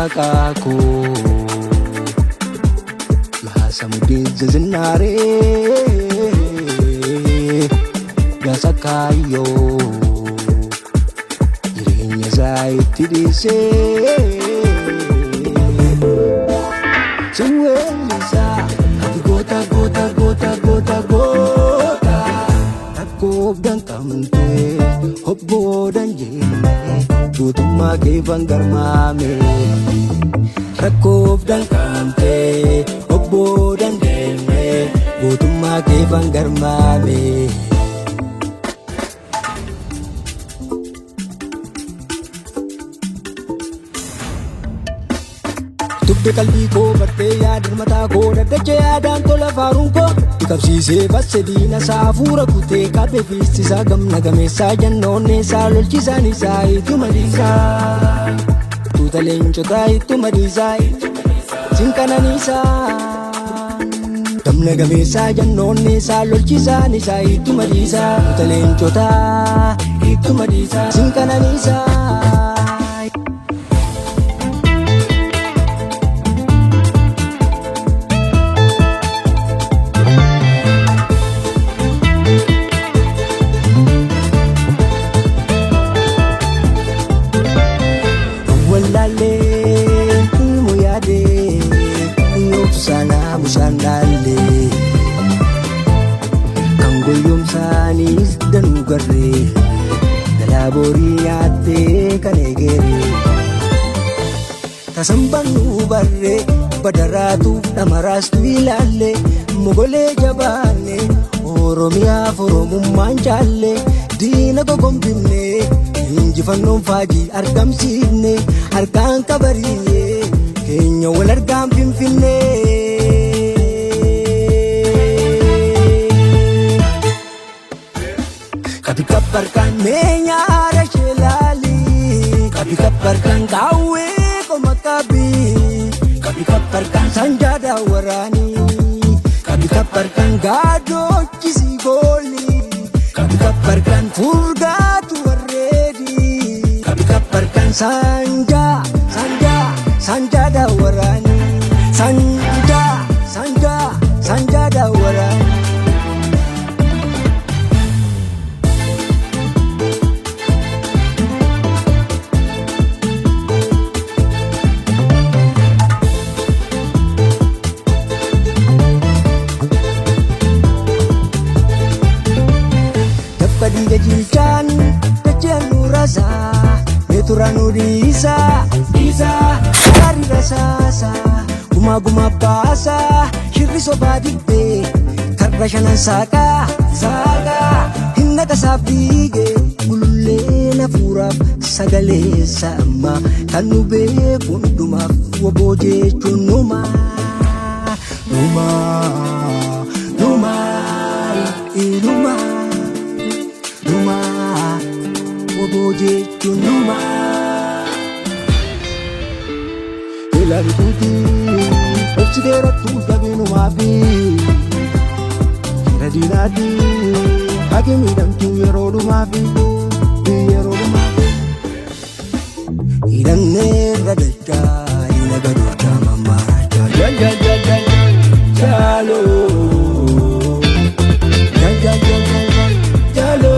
maqaako yaasa muddeessa zinnaaree yaasa kaayyoo jireenya isaa itti dhiisee siweellisaa ati goota goota goota goota goota rakkoof danqamtee hobboodan jennee guutummaa keefan garmaame rakkoof danqamtee hobboodan jennee guutummaa keefan garmaame. Tubbe qalbii koo bartee yaadin mataa koo daddachee yaadaan tola faaruun koo qabsiisee basse diina isaa hafuura kutee qabee fiistisaa gamna gameessaa jannoonneessaa lolchisaan isaa ittuma dhiisaa tuuta leencotaa ittuma dhiisaa sinqananiisaa gamna gameessaa jannoonneessaa lolchisaan isaa ittuma dhiisaa tuuta leencotaa ittuma dhiisaa sinqananiisaa. Musandale kangoyomsanis danu garre dalaboriyaate kanegere tasambanu barre badaratu damarastu ilalle mogole jabane oromiya foromummaan jaalle diina gogombifne injifannoon faajii argamsiifne harkaan kabariye keenya wal argaan finfinne. Kabi kabarkan menyara shelali, kabi kabarkan kawe komakabi, kabi kabarkan sanjada warani, kabi kabarkan gado kisigoli, kabi kabarkan furgatu waredi, kabi kabarkan sanjada warani, sanjada warani. Kadiga jilchan kecenu rasa meturanu disa kari rasa guma basa shirri sobadite karrashana saka hinna kasabige gululle na furaf sagale sama kanube kunduma woboje chunuma iluma Woboje chunuma Elari kuti Opsidera tu dabinu mafi Radinati Hakimi dam tu yerodu mafi Idanne radaka Inagaduka mamaraja Jalo Jalo